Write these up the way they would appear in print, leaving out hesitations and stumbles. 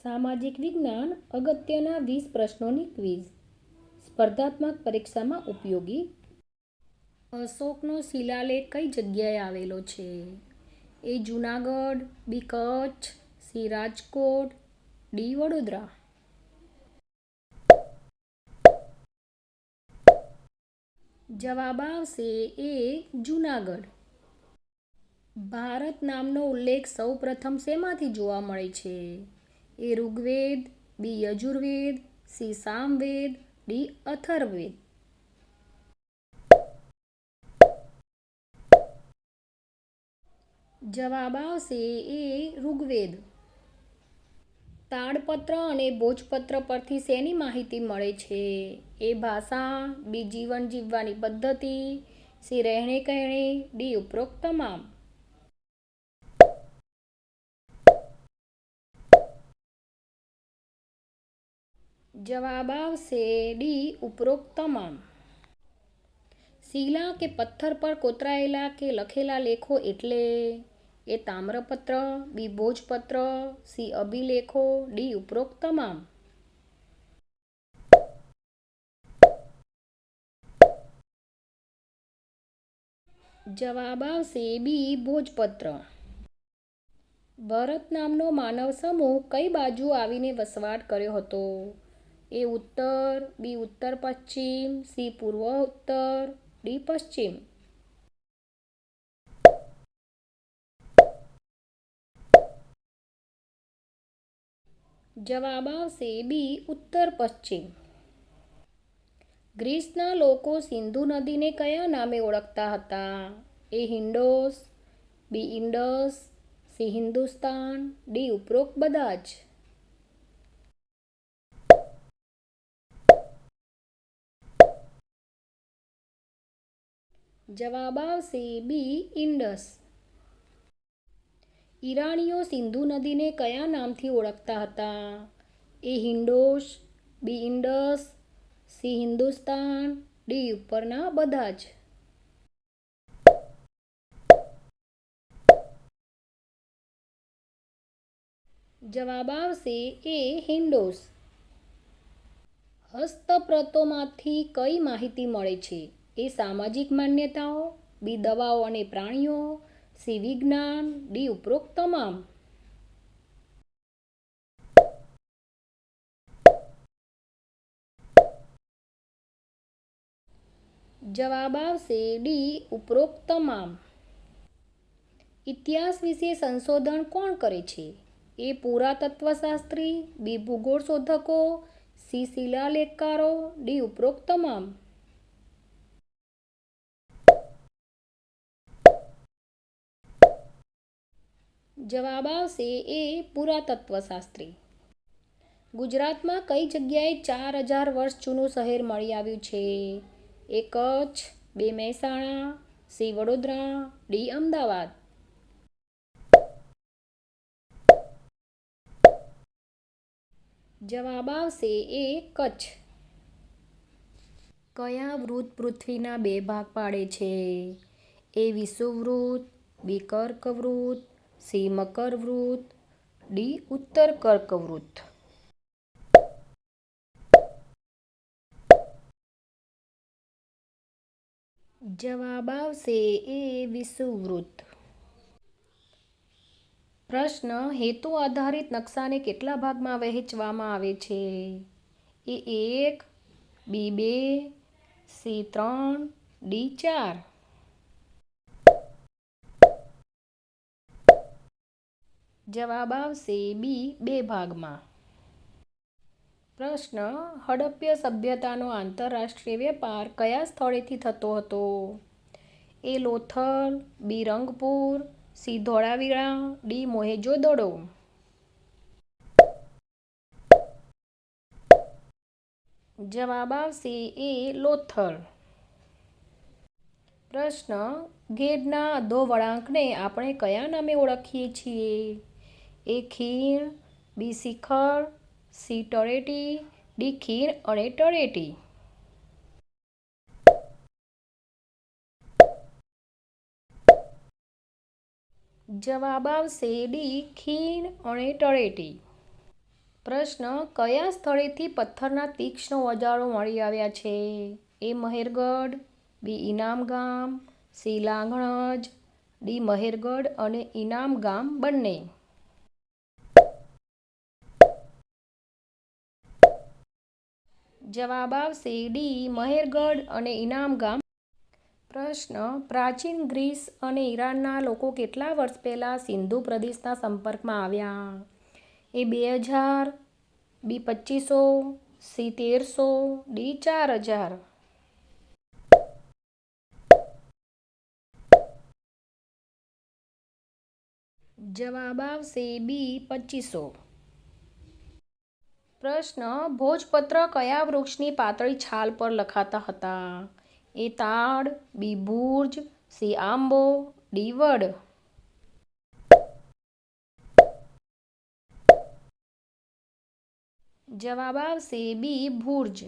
સામાજિક વિજ્ઞાન અગત્યના 20 પ્રશ્નોની ક્વિઝ સ્પર્ધાત્મક પરીક્ષામાં ઉપયોગી. અશોકનો શિલાલેખ કઈ જગ્યાએ આવેલો છે? એ જૂનાગઢ, બી કચ્છ, સી રાજકોટ, ડી વડોદરા. જવાબ આવશે એ જૂનાગઢ. ભારત નામનો ઉલ્લેખ સૌ પ્રથમ શેમાંથી જોવા મળે છે? એ ઋગ્વેદ, બી યજુર્વેદ, સી સામવેદ, ડી અથર્વવેદ. જવાબ આવશે એ ઋગ્વેદ. તાડપત્ર અને ભોજપત્ર પરથી શેની માહિતી મળે છે? એ ભાષા, બી જીવન જીવવાની પદ્ધતિ, સી રહેણી કહેણી, ડી ઉપરોક્ત તમામ. જવાબ આવશે ડી ઉપરોક્ત તમામ. શિલા કે પથ્થર પર કોતરાયેલા કે લખેલા લેખો એટલે? એ તામ્રપત્ર, બી ભોજપત્ર, સી અભિલેખો, ડી ઉપરોક્ત તમામ. જવાબ આવશે બી ભોજપત્ર. ભરત નામનો માનવ સમૂહ કઈ બાજુ આવીને વસવાટ કર્યો હતો? એ ઉત્તર, બી ઉત્તર પશ્ચિમ, સી પૂર્વ ઉત્તર, ડી પશ્ચિમ. જવાબ આવશે બી ઉત્તર પશ્ચિમ. ગ્રીસના લોકો સિંધુ નદીને કયા નામે ઓળખતા હતા? એ હિન્ડોસ, બી ઇન્ડસ, સી હિન્દુસ્તાન, ડી ઉપરોક્ત બધા જ. જવાબ આવશે બી ઇન્ડસ. ઈરાનીઓ સિંધુ નદીને કયા નામથી ઓળખતા હતા? એ હિન્ડોસ, બી ઇન્ડસ, સી હિન્દુસ્તાન, ડી ઉપરના બધા જ. જવાબ આવશે એ હિન્ડોસ. હસ્તપ્રતોમાંથી કઈ માહિતી મળે છે? એ સામાજિક માન્યતાઓ, બી દવાઓ અને પ્રાણીઓ, સી વિજ્ઞાન, ડી ઉપરોક્ત તમામ. જવાબ આવશે ડી ઉપરોક્ત તમામ. ઇતિહાસ વિશે સંશોધન કોણ કરે છે? એ પુરાતત્વશાસ્ત્રી, બી ભૂગોળ શોધકો, સી શિલાલેખકારો, ડી ઉપરોક્ત તમામ. જવાબ આવશે એ પુરાતત્વશાસ્ત્રી. ગુજરાતમાં કઈ જગ્યાએ 4000 વર્ષ જૂનું શહેર મળી આવ્યું છે? એ કચ્છ, બી મહેસાણા, સી વડોદરા, ડી અમદાવાદ. જવાબ આવશે એ કચ્છ. કયા વૃત્ત પૃથ્વીના 2 ભાગ પાડે છે? એ વિષુવવૃત્ત, બી કર્કવૃત્ત, સી મકરવૃત્ત, ડી ઉત્તર કર્કવૃત્ત. જવાબ આવશે એ વિષુવવૃત્ત. પ્રશ્ન: હેતુ આધારિત નકશાને કેટલા ભાગમાં વહેંચવામાં આવે છે? એ 1, બી 2, સી 3, ડી 4. જવાબ આવશે બી 2 ભાગમાં. પ્રશ્ન: હડપ્પા સભ્યતાનો આંતરરાષ્ટ્રીય વેપાર કયા સ્થળેથી થતો હતો? એ લોથલ, બી રંગપુર, સી ધોળાવીરા, ડી મોહેંજો-દડો. જવાબ આવશે એ લોથલ. પ્રશ્ન: ગેડના અધો વળાંકને આપણે કયા નામે ઓળખીએ છીએ? એ ખીણ, બી શિખર, સી તળેટી, ડી ખીણ અને તળેટી. જવાબ આવશે ડી ખીણ અને તળેટી. પ્રશ્ન, કયા સ્થળેથી પથ્થરના તીક્ષ્ણ ઓજારો મળી આવ્યા છે? એ મહેરગઢ, બી ઇનામ ગામ, સી લાંઘણજ, ડી મહેરગઢ અને ઇનામ ગામ બંને. જવાબ આવશે ડી મહેરગઢ અને ઇનામ ગામ. પ્રશ્ન, પ્રાચીન ગ્રીસ અને ઈરાનના લોકો કેટલા વર્ષ પહેલાં સિંધુ પ્રદેશના સંપર્કમાં આવ્યા? એ 2000, બી 2500, સી 1300, ડી 4000. જવાબ આવશે બી 2500. પ્રશ્ન, ભોજપત્ર કયા વૃક્ષની પાતળી છાલ પર લખાતા હતા? એ તાડ, બી બુર્જ, સી આંબો, ડી વડ. જવાબ આવશે બી ભુર્જ.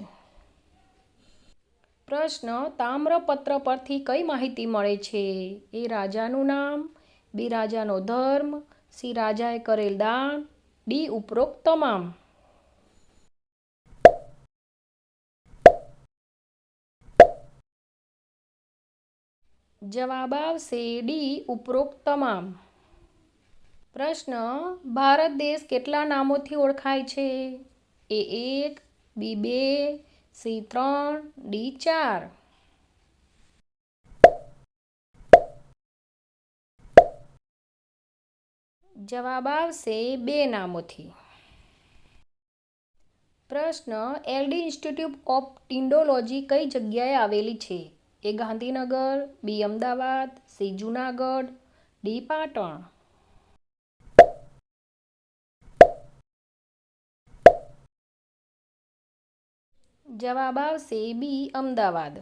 પ્રશ્ન, તામ્રપત્ર પરથી કઈ માહિતી મળે છે? એ રાજાનું નામ, બી રાજાનો ધર્મ, સી રાજાએ કરેલ દાન, ડી ઉપરોક્ત તમામ. જવાબ આવશે ડી ઉપરોક્ત તમામ. પ્રશ્ન, ભારત દેશ કેટલા નામોથી ઓળખાય છે? એ 1, બી 2, સી 3, ડી 4. જવાબ આવશે 2 નામોથી. પ્રશ્ન, એલડી ઇન્સ્ટિટ્યૂટ ઓફ ટિન્ડોલોજી કઈ જગ્યાએ આવેલી છે? એ ગાંધીનગર, બી અમદાવાદ, સી જુનાગઢ, ડી પાટણ. જવાબ આવશે બી અમદાવાદ.